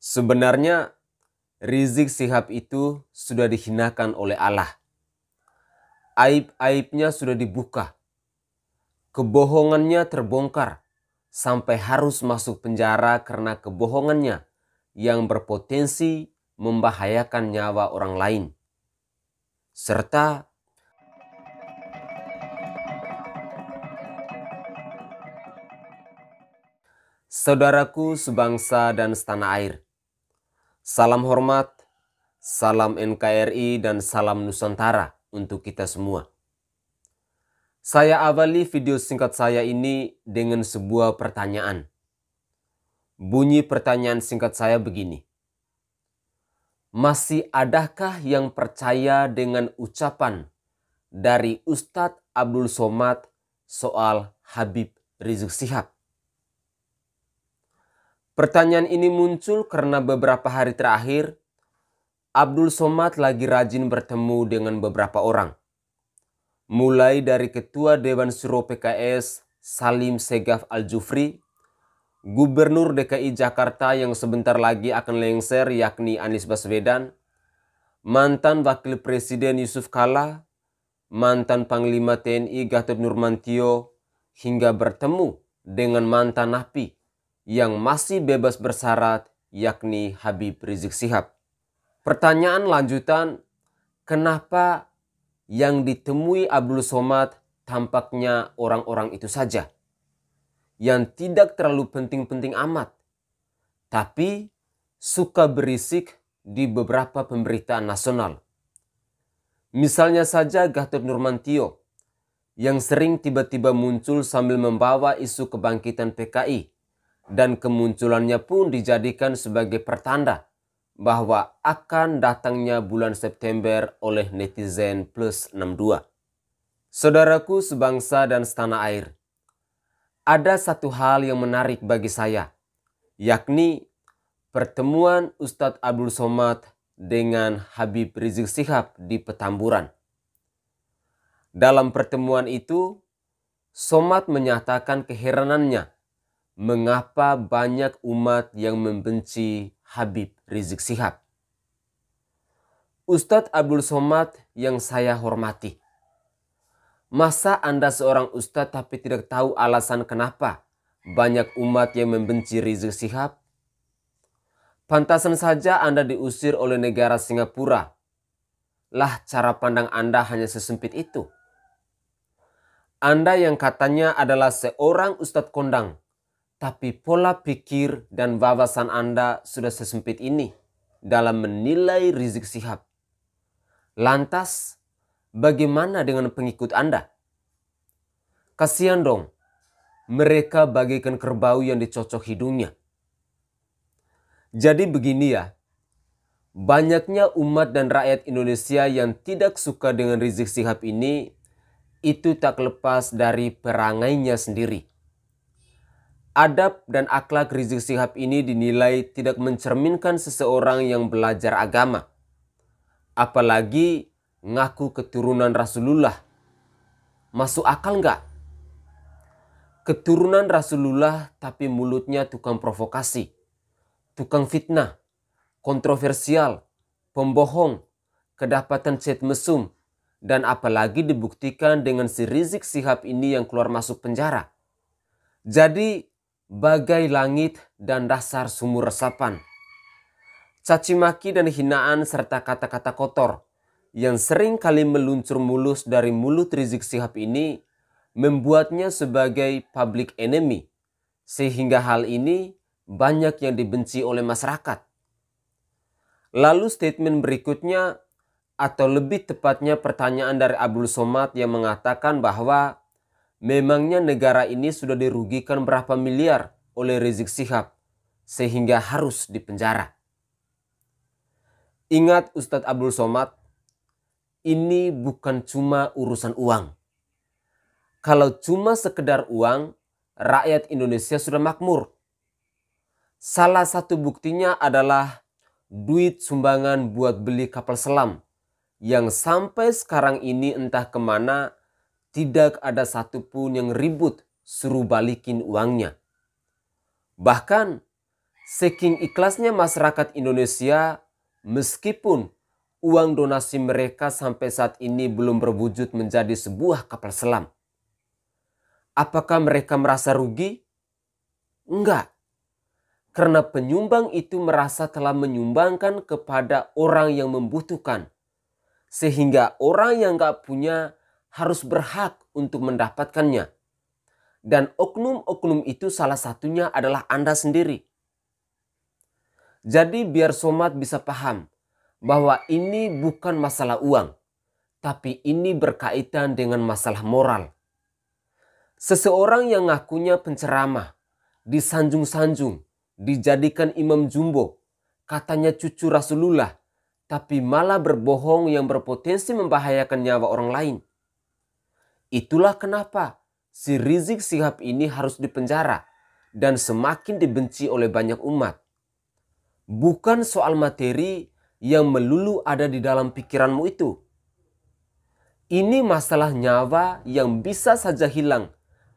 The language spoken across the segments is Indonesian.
Sebenarnya Rizik Syihab itu sudah dihinakan oleh Allah. Aib-aibnya sudah dibuka. Kebohongannya terbongkar sampai harus masuk penjara karena kebohongannya yang berpotensi membahayakan nyawa orang lain. Serta saudaraku sebangsa dan setanah air. Salam hormat, salam NKRI dan salam Nusantara untuk kita semua. Saya awali video singkat saya ini dengan sebuah pertanyaan. Bunyi pertanyaan singkat saya begini. Masih adakah yang percaya dengan ucapan dari Ustadz Abdul Somad soal Habib Rizik Syihab? Pertanyaan ini muncul karena beberapa hari terakhir Abdul Somad lagi rajin bertemu dengan beberapa orang. Mulai dari Ketua Dewan Syuro PKS Salim Segaf Al-Jufri, Gubernur DKI Jakarta yang sebentar lagi akan lengser yakni Anies Baswedan, mantan Wakil Presiden Yusuf Kala, mantan Panglima TNI Gatot Nurmantio, hingga bertemu dengan mantan napi yang masih bebas bersyarat yakni Habib Rizik Syihab. Pertanyaan lanjutan, kenapa yang ditemui Abdul Somad tampaknya orang-orang itu saja yang tidak terlalu penting-penting amat, tapi suka berisik di beberapa pemberitaan nasional. Misalnya saja Gatot Nurmantio yang sering tiba-tiba muncul sambil membawa isu kebangkitan PKI dan kemunculannya pun dijadikan sebagai pertanda bahwa akan datangnya bulan September oleh netizen plus 62. Saudaraku sebangsa dan setanah air, ada satu hal yang menarik bagi saya, yakni pertemuan Ustadz Abdul Somad dengan Habib Rizik Syihab di Petamburan. Dalam pertemuan itu, Somad menyatakan keheranannya mengapa banyak umat yang membenci Habib Rizik Syihab. Ustadz Abdul Somad yang saya hormati, masa Anda seorang ustadz tapi tidak tahu alasan kenapa banyak umat yang membenci Rizik Syihab? Pantasan saja Anda diusir oleh negara Singapura. Lah cara pandang Anda hanya sesempit itu. Anda yang katanya adalah seorang ustadz kondang, tapi pola pikir dan wawasan Anda sudah sesempit ini dalam menilai Rizik Syihab. Lantas, bagaimana dengan pengikut Anda? Kasihan dong, mereka bagaikan kerbau yang dicocok hidungnya. Jadi begini ya, banyaknya umat dan rakyat Indonesia yang tidak suka dengan Rizik Syihab ini, itu tak lepas dari perangainya sendiri. Adab dan akhlak Rizik Syihab ini dinilai tidak mencerminkan seseorang yang belajar agama. Apalagi ngaku keturunan Rasulullah. Masuk akal nggak? Keturunan Rasulullah tapi mulutnya tukang provokasi, tukang fitnah, kontroversial, pembohong, kedapatan chat mesum, dan apalagi dibuktikan dengan si Rizik Syihab ini yang keluar masuk penjara. Jadi bagai langit dan dasar sumur resapan. Caci maki dan hinaan serta kata-kata kotor yang sering kali meluncur mulus dari mulut Rizik Syihab ini membuatnya sebagai public enemy, sehingga hal ini banyak yang dibenci oleh masyarakat. Lalu statement berikutnya, atau lebih tepatnya pertanyaan dari Abdul Somad yang mengatakan bahwa memangnya negara ini sudah dirugikan berapa miliar oleh Rizik Syihab sehingga harus dipenjara. Ingat Ustadz Abdul Somad, ini bukan cuma urusan uang. Kalau cuma sekedar uang, rakyat Indonesia sudah makmur. Salah satu buktinya adalah duit sumbangan buat beli kapal selam yang sampai sekarang ini entah kemana, tidak ada satupun yang ribut suruh balikin uangnya. Bahkan Saking ikhlasnya masyarakat Indonesia, meskipun uang donasi mereka sampai saat ini belum berwujud menjadi sebuah kapal selam. Apakah mereka merasa rugi? Enggak. Karena penyumbang itu merasa telah menyumbangkan kepada orang yang membutuhkan. Sehingga orang yang enggak punya harus berhak untuk mendapatkannya. Dan oknum-oknum itu salah satunya adalah Anda sendiri. Jadi biar somat bisa paham bahwa ini bukan masalah uang, tapi ini berkaitan dengan masalah moral. Seseorang yang ngakunya penceramah, disanjung-sanjung, dijadikan imam jumbo, katanya cucu Rasulullah, tapi malah berbohong yang berpotensi membahayakan nyawa orang lain. Itulah kenapa si Rizik Syihab ini harus dipenjara dan semakin dibenci oleh banyak umat. Bukan soal materi yang melulu ada di dalam pikiranmu itu. Ini masalah nyawa yang bisa saja hilang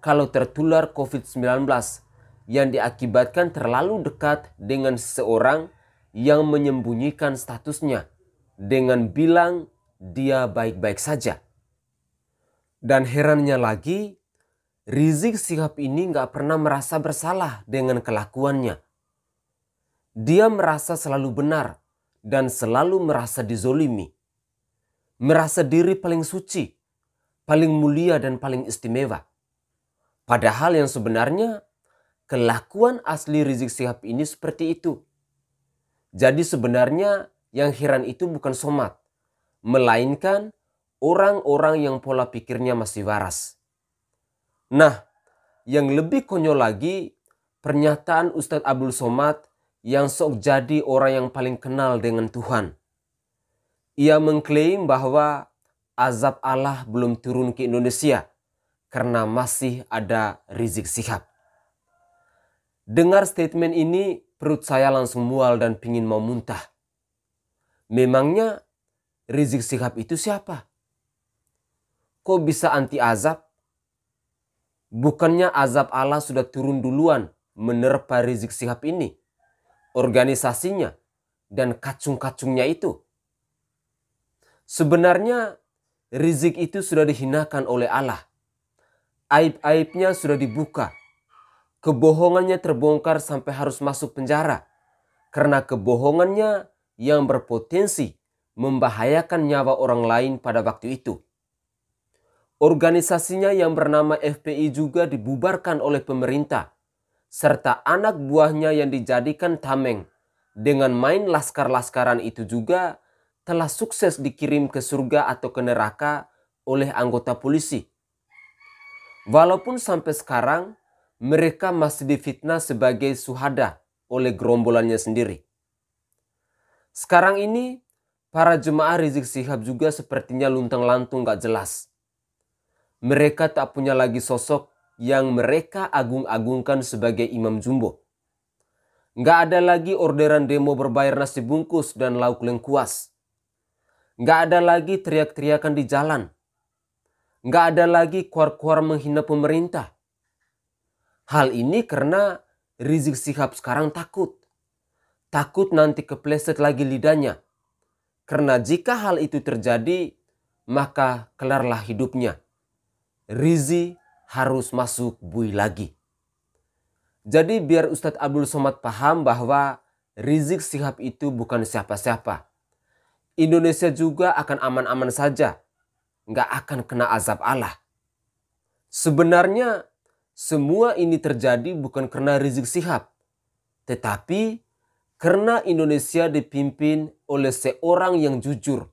kalau tertular COVID-19 yang diakibatkan terlalu dekat dengan seseorang yang menyembunyikan statusnya dengan bilang dia baik-baik saja. Dan herannya lagi, Rizik Syihab ini gak pernah merasa bersalah dengan kelakuannya. Dia merasa selalu benar dan selalu merasa dizolimi. Merasa diri paling suci, paling mulia dan paling istimewa. Padahal yang sebenarnya kelakuan asli Rizik Syihab ini seperti itu. Jadi sebenarnya yang heran itu bukan somat, melainkan orang-orang yang pola pikirnya masih waras. Nah, yang lebih konyol lagi, pernyataan Ustadz Abdul Somad yang sok jadi orang yang paling kenal dengan Tuhan. Ia mengklaim bahwa azab Allah belum turun ke Indonesia karena masih ada Rizik Syihab. Dengar statement ini, perut saya langsung mual dan pingin mau muntah. Memangnya Rizik Syihab itu siapa? Kok bisa anti azab? Bukannya azab Allah sudah turun duluan menerpa Rizik Syihab ini, organisasinya, dan kacung-kacungnya itu? Sebenarnya Rizik itu sudah dihinakan oleh Allah. Aib-aibnya sudah dibuka. Kebohongannya terbongkar sampai harus masuk penjara karena kebohongannya yang berpotensi membahayakan nyawa orang lain pada waktu itu. Organisasinya yang bernama FPI juga dibubarkan oleh pemerintah, serta anak buahnya yang dijadikan tameng dengan main laskar-laskaran itu juga telah sukses dikirim ke surga atau ke neraka oleh anggota polisi. Walaupun sampai sekarang mereka masih difitnah sebagai syuhada oleh gerombolannya sendiri. Sekarang ini para jemaah Rizik Syihab juga sepertinya luntang-lantung gak jelas. Mereka tak punya lagi sosok yang mereka agung-agungkan sebagai imam jumbo. Gak ada lagi orderan demo berbayar nasi bungkus dan lauk lengkuas. Gak ada lagi teriak-teriakan di jalan. Gak ada lagi kuar-kuar menghina pemerintah. Hal ini karena Rizik Syihab sekarang takut. Takut nanti kepleset lagi lidahnya. Karena jika hal itu terjadi, maka kelarlah hidupnya. Rizik harus masuk bui lagi. Jadi biar Ustadz Abdul Somad paham bahwa Rizik Syihab itu bukan siapa-siapa. Indonesia juga akan aman-aman saja. Nggak akan kena azab Allah. Sebenarnya semua ini terjadi bukan karena Rizik Syihab. Tetapi karena Indonesia dipimpin oleh seorang yang jujur,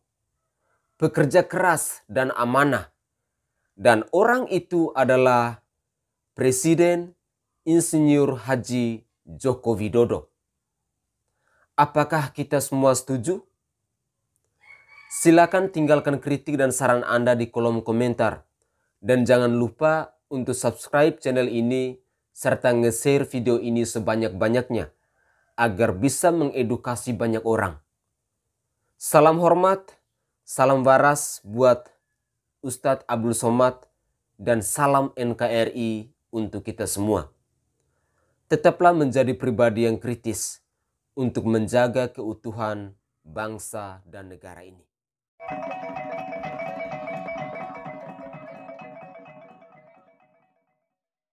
bekerja keras dan amanah. Dan orang itu adalah Presiden Insinyur Haji Joko Widodo. Apakah kita semua setuju? Silakan tinggalkan kritik dan saran Anda di kolom komentar. Dan jangan lupa untuk subscribe channel ini serta nge-share video ini sebanyak-banyaknya agar bisa mengedukasi banyak orang. Salam hormat, salam waras buat Ustadz Abdul Somad dan salam NKRI untuk kita semua. tetaplah menjadi pribadi yang kritis untuk menjaga keutuhan bangsa dan negara ini.